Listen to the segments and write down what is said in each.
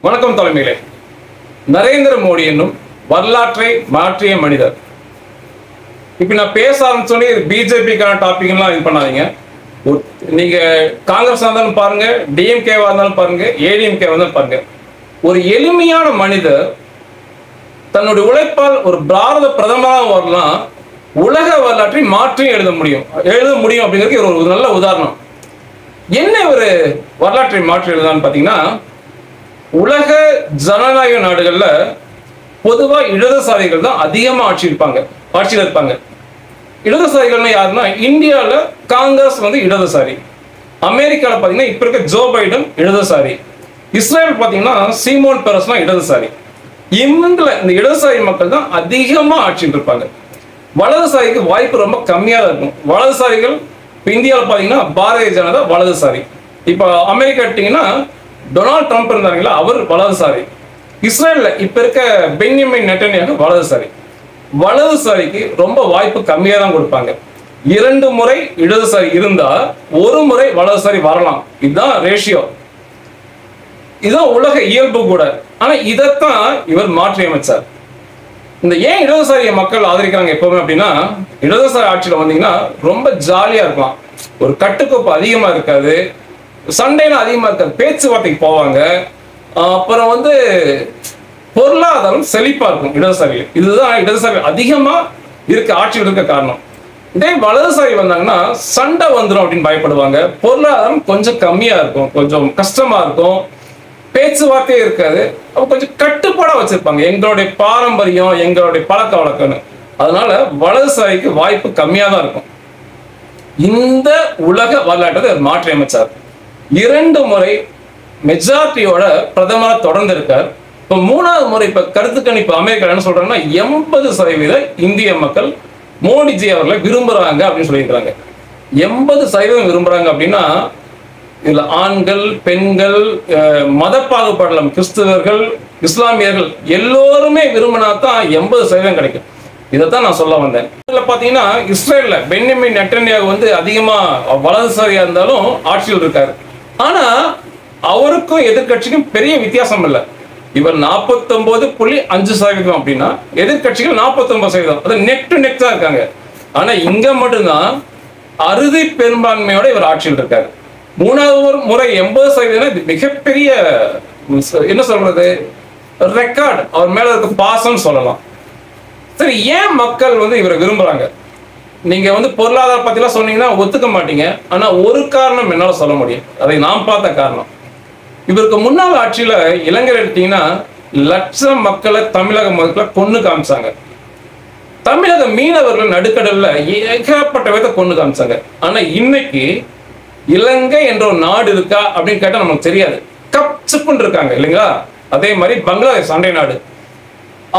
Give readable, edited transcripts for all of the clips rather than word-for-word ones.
வணக்கம் தலைமையிலே. நரேந்திர மோடி என்னும் வரலாற்றை மாற்றிய மனிதர். இப்ப நான் பேச ஆரம்பிச்சோன்னே பிஜேபிக்கான டாபிக்லாம் இது பண்ணாதீங்க. நீங்க காங்கிரஸ் இருந்தாலும் பாருங்க, டிஎம்கேவா இருந்தாலும் பாருங்க, ஏடிஎம்கே இருந்தாலும் பாருங்க. ஒரு எளிமையான மனிதர் தன்னுடைய உழைப்பால் ஒரு பாரத பிரதமராக வரலாம், உலக வரலாற்றை மாற்றி எழுத முடியும் அப்படிங்கிறதுக்கு ஒரு நல்ல உதாரணம். என்ன ஒரு வரலாற்றை மாற்றி எழுதான்னு பாத்தீங்கன்னா, உலக ஜனநாயக நாடுகள்ல பொதுவா இடதுசாரிகள் தான் அதிகமா ஆட்சியில் இருப்பாங்க. இடதுசாரிகள்னா யாருன்னா, இந்தியாவில் காங்கிரஸ் இடதுசாரி, அமெரிக்காவில் பார்த்தீங்கன்னா இப்ப இருக்க ஜோ பைடன் இடதுசாரி, இஸ்ரேல் பார்த்தீங்கன்னா சீமோன் பெரஸ்லாம் இடதுசாரி. இந்த இடதுசாரி மக்கள் தான் அதிகமா ஆட்சியில் இருப்பாங்க. வலதுசாரிக்கு வாய்ப்பு ரொம்ப கம்மியா தான் இருக்கும். வலதுசாரிகள் இப்போ இந்தியாவில் பார்த்தீங்கன்னா பாரதிய ஜனதா வலதுசாரி. இப்போ அமெரிக்கா எடுத்தீங்கன்னா டொனால்ட் ட்ரம்ப் இருந்தாங்களா, அவர் வலதுசாரி. இஸ்ரேல்ல இப்ப இருக்க பென்யமின் நெட்டன்யாஹு வலதுசாரி. வலதுசாரிக்கு ரொம்ப வாய்ப்பு கம்மியா தான் கொடுப்பாங்க. 2 முறை இடதுசாரி இருந்தா 1 முறை வலதுசாரி வரலாம். இதுதான் ரேஷியோ, இதுதான் உலக இயல்பு கூட. ஆனா இதைத்தான் இவர் மாற்றி அமைச்சார். இந்த ஏன் இடதுசாரியை மக்கள் ஆதரிக்கிறாங்க எப்பவுமே அப்படின்னா, இடதுசாரி ஆட்சியில வந்தீங்கன்னா ரொம்ப ஜாலியா இருக்கலாம், ஒரு கட்டுக்கோப்பு அதிகமா இருக்காது, சண்டைலாம் அதிகமா இருக்காது, பேச்சுவார்த்தைக்கு போவாங்க. அப்புறம் பொருளாதாரம் செழிப்பா இருக்கும் இடதுசாரிகள். இதுதான் இடதுசாரி அதிகமா ஆட்சியில் இருக்க காரணம். இதே வலதுசாரி வந்தாங்கன்னா சண்டை வந்துடும் அப்படின்னு பயப்படுவாங்க, பொருளாதாரம் கொஞ்சம் கம்மியா இருக்கும், கொஞ்சம் கஷ்டமா இருக்கும், பேச்சுவார்த்தையே இருக்காது, அப்ப கொஞ்சம் கட்டுப்பாடா வச்சிருப்பாங்க, எங்களுடைய பாரம்பரியம் எங்களுடைய பழக்க வழக்கம்னு. அதனால வலதுசாரிக்கு வாய்ப்பு கம்மியா தான் இருக்கும். இந்த உலக வரலாற்றை மாற்றி அமைச்சார். 2 முறை மெஜாரிட்டியோட பிரதமரா தொடர்ந்து இருக்கார். இப்ப 3வது முறை இப்ப கருத்து கணிப்பு அமெரிக்கா என்ன சொல்றாங்கன்னா, 80% இந்திய மக்கள் மோடிஜி அவர்களை விரும்புறாங்க அப்படின்னு சொல்லியிருக்காங்க. 80% விரும்புறாங்க அப்படின்னா, இதுல ஆண்கள் பெண்கள் மத பாகுபாடுல கிறிஸ்தவர்கள் இஸ்லாமியர்கள் எல்லோருமே விரும்பினா தான் 80% கிடைக்கும். இதைத்தான் நான் சொல்ல வந்தேன். இதுல பாத்தீங்கன்னா இஸ்ரேல்ல பென்யமின் நெட்டன்யாஹு அதிகமா வலதுசாரியா இருந்தாலும் ஆட்சியில் இருக்காரு. ஆனா அவருக்கும் எதிர்கட்சிக்கும் பெரிய வித்தியாசம் இல்லை. இவர் 49.5% அப்படின்னா எதிர்கட்சிகள் 49%. அது நெக் டு நெக் தான் இருக்காங்க. ஆனா இங்க மட்டும்தான் அறுதி பெரும்பான்மையோட இவர் ஆட்சியில் இருக்காரு. 3வது முறை 80% மிகப்பெரிய என்ன சொல்றது ரெக்கார்டு, அவர் மேல இருக்க பாசம் சொல்லலாம். சரி, ஏன் மக்கள் இவரை விரும்புறாங்க? நீங்க பொருளாதார பத்திலாம் சொன்னீங்கன்னா ஒத்துக்க மாட்டீங்க. ஆனா ஒரு காரணம் என்னால சொல்ல முடியும், அதை நாம் பார்த்த காரணம். இவருக்கு முன்னாள் ஆட்சியில இலங்கை எடுத்தீங்கன்னா லட்சம் மக்களை தமிழக மக்களை கொன்னு காமிச்சாங்க. தமிழக மீனவர்கள் நடுக்கடல்ல ஏகப்பட்ட விதத்தை கொன்னு காமிச்சாங்க. ஆனா இன்னைக்கு இலங்கை என்ற ஒரு நாடு இருக்கா அப்படின்னு கேட்டா நமக்கு தெரியாது, கப்சிப்புன்னு இருக்காங்க இல்லைங்களா? அதே மாதிரி பங்களாதேஷ் அண்டை நாடு,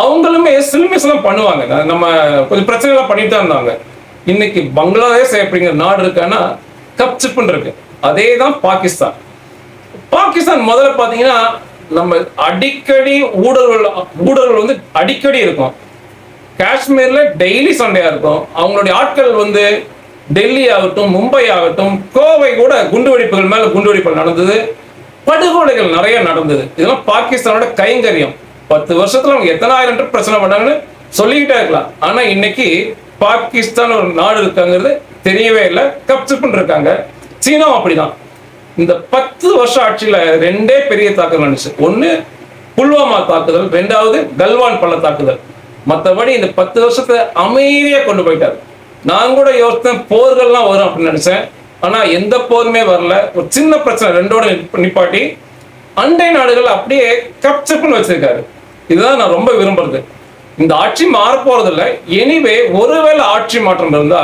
அவங்களுமே சில்மிஸ் எல்லாம் பண்ணுவாங்க, நம்ம கொஞ்சம் பிரச்சனை எல்லாம் பண்ணிட்டு தான் இருந்தாங்க. இன்னைக்கு பங்களாதேஷ் அப்படிங்கிற நாடு இருக்கான்னா கப்சிப்புன்னு இருக்கு. அதே தான் பாகிஸ்தான். முதல்ல பாத்தீங்கன்னா நம்ம அடிக்கடி ஊழல்கள் அடிக்கடி இருக்கும். காஷ்மீர்ல டெய்லி சண்டையா இருக்கும். அவங்களுடைய ஆட்கள் டெல்லி ஆகட்டும், மும்பை ஆகட்டும், கோவை கூட குண்டுவெடிப்புகள் மேல குண்டுவெடிப்புகள் நடந்தது, படுகொலைகள் நிறைய நடந்தது. இதெல்லாம் பாகிஸ்தானோட கைங்கரியம். 10 வருஷத்துல அவங்க எத்தனை ஆயிரம் பிரச்சனை பண்ணாங்கன்னு சொல்லிக்கிட்டே இருக்கலாம். ஆனா இன்னைக்கு பாகிஸ்தான் ஒரு நாடு இருக்காங்கிறது தெரியவே இல்லை, கப்சிப்புன்னு இருக்காங்க. சீனாவும் அப்படிதான். இந்த 10 வருஷம் ஆட்சியில 2 பெரிய தாக்குதல் நடந்துச்சு. ஒண்ணு புல்வாமா தாக்குதல், 2வது கல்வான் பள்ள தாக்குதல். மற்றபடி இந்த 10 வருஷத்தை அமைதியா கொண்டு போயிட்டாரு. நான் கூட யோசித்தேன் போர்கள்லாம் வரும் அப்படின்னு நினைச்சேன். ஆனா எந்த போருமே வரல. ஒரு சின்ன பிரச்சனை 2ஓட நிப்பாட்டி அண்டை நாடுகள் அப்படியே கப்சிப்புன்னு வச்சிருக்காரு. இதுதான் நான் ரொம்ப விரும்புறது. இந்த ஆட்சி மாற போறது இல்லை. எனிவே ஒருவேளை ஆட்சி மாற்றம் இருந்தா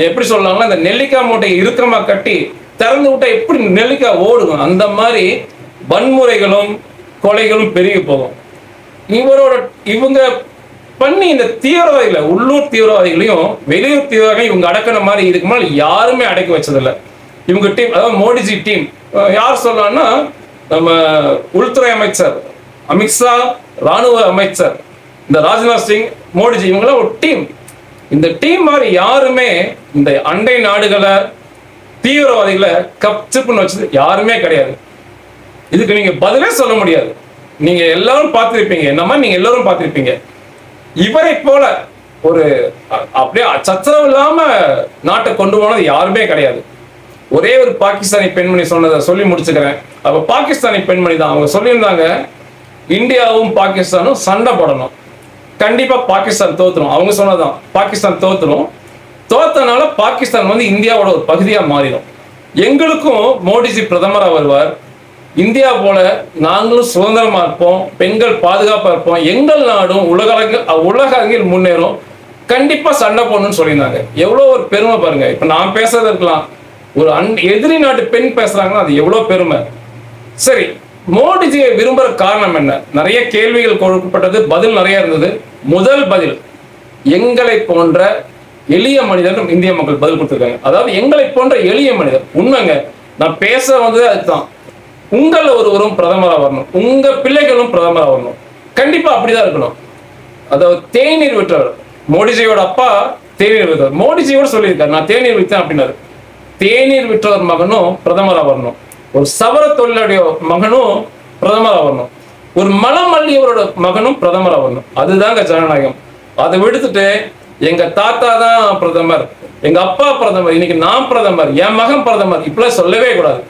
எப்படி சொல்லலாம்னா, இந்த நெல்லிக்காய் மூட்டையை இறுக்கமா கட்டி திறந்து விட்டா எப்படி நெல்லிக்காய் ஓடுங்க, அந்த மாதிரி வன்முறைகளும் கொலைகளும் பெருகி போகும். இவங்க பண்ணி இந்த தீவிரவாதிகளை, உள்ளூர் தீவிரவாதிகளையும் வெளியூர் தீவிரவாதிகளையும் இவங்க அடக்கின மாதிரி இதுக்கு மேலே யாருமே அடக்கி வச்சதில்லை. இவங்க டீம், அதாவது மோடிஜி டீம், யார் சொல்லலாம்னா நம்ம உள்துறை அமைச்சர் அமித்ஷா, ராணுவ அமைச்சர் இந்த ராஜ்நாத் சிங், மோடிஜி, இவங்களாம் ஒரு டீம். இந்த டீம் மாதிரி யாருமே இந்த அண்டை நாடுகளை தீவிரவாதிகளை கப்சிப்புன்னு வச்சது யாருமே கிடையாது. இதுக்கு நீங்க பதிலே சொல்ல முடியாது. நீங்க எல்லாரும் பார்த்திருப்பீங்க, என்னமா நீங்க எல்லாரும் பார்த்திருப்பீங்க. இவரை போல ஒரு அப்படியே சச்சரவு இல்லாம நாட்டை கொண்டு போனது யாருமே கிடையாது. ஒரே ஒரு பாகிஸ்தானி பெண்மணி சொன்னதை சொல்லி முடிச்சுக்கிறேன். அப்ப பாகிஸ்தானி பெண்மணி தான் அவங்க சொல்லியிருந்தாங்க, இந்தியாவும் பாகிஸ்தானும் சண்டை போடணும், கண்டிப்பா பாகிஸ்தான் தோத்துரும். அவங்க சொன்னதான், பாகிஸ்தான் தோத்துரும், தோத்தனால பாகிஸ்தான் வந்து இந்தியாவோட ஒரு பகுதியா மாறிடும். எங்களுக்கும் மோடிஜி பிரதமரா வருவார், இந்தியா போல நாங்களும் சுதந்திரமா இருப்போம், பெண்கள் பாதுகாப்பா இருப்போம், எங்கள் நாடும் உலக அரங்கில் முன்னேறும், கண்டிப்பா சண்டை போடணும்னு சொல்லியிருந்தாங்க. எவ்வளவு ஒரு பெருமை பாருங்க. இப்ப நான் பேசுறது இருக்கலாம், ஒரு எதிரி நாட்டு பெண் பேசுறாங்கன்னா அது எவ்வளவு பெருமை. சரி, மோடிஜியை விரும்புற காரணம் என்ன? நிறைய கேள்விகள் கொடுக்கப்பட்டது, பதில் நிறைய இருந்தது. முதல் பதில், எங்களை போன்ற எளிய மனிதர் இந்திய மக்கள் பதில் கொடுத்திருக்காங்க. அதாவது எங்களை போன்ற எளிய மனிதர். உண்மைங்க, நான் பேச வந்தது அதுதான். உங்கள ஒருவரும் பிரதமரா வரணும், உங்க பிள்ளைகளும் பிரதமரா வரணும், கண்டிப்பா அப்படிதான் இருக்கணும். அதாவது தேநீர் விற்றவர், மோடிஜியோட அப்பா தேநீர் விற்றவர், மோடிஜியோட சொல்லியிருக்காரு நான் தேநீர் விற்றேன் அப்படின்னாரு. தேநீர் விற்றவர் மகனும் பிரதமரா வரணும், ஒரு சவர தொழிலாளிய மகனும் பிரதமரா வரணும், ஒரு மலம் அள்ளியவரோட மகனும் பிரதமரா வரணும். அதுதாங்க ஜனநாயகம். அதை விடுத்துட்டு எங்க தாத்தா தான் பிரதமர், எங்க அப்பா பிரதமர், இன்னைக்கு நான் பிரதமர், என் மகன் பிரதமர், இப்பெல்லாம் சொல்லவே கூடாது.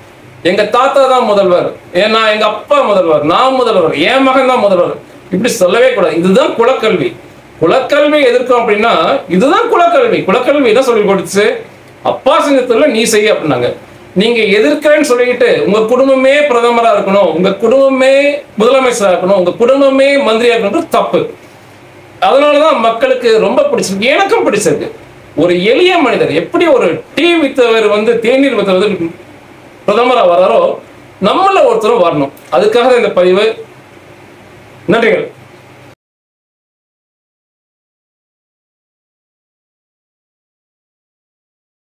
எங்க தாத்தா தான் முதல்வர், ஏன்னா எங்க அப்பா முதல்வர், நான் முதல்வர், என் மகன் தான் முதல்வர், இப்படி சொல்லவே கூடாது. இதுதான் குலக்கல்வி. குலக்கல்வி எதிர்க்கும் அப்படின்னா இதுதான் குலக்கல்வி. குலக்கல்வி இதான் சொல்லி கொடுத்துச்சு, அப்பா செஞ்சதுல நீ செய்ய அப்படின்னாங்க. நீங்க எதிர்க்கிறேன்னு சொல்லிட்டு உங்க குடும்பமே பிரதமரா இருக்கணும், உங்க குடும்பமே முதலமைச்சரா இருக்கணும், உங்க குடும்பமே மந்திரியா இருக்கணும், தப்பு. அதனாலதான் மக்களுக்கு ரொம்ப பிடிச்சிருக்கு, எனக்கும் பிடிச்சிருக்கு. ஒரு எளிய மனிதர் எப்படி ஒரு டீ வித்தவர் வந்து தேநீர் வித்தவர் பிரதமரா வராரோ, நம்மள ஒருத்தரும் வரணும். அதுக்காக இந்த பதிவு. நன்றிகள்.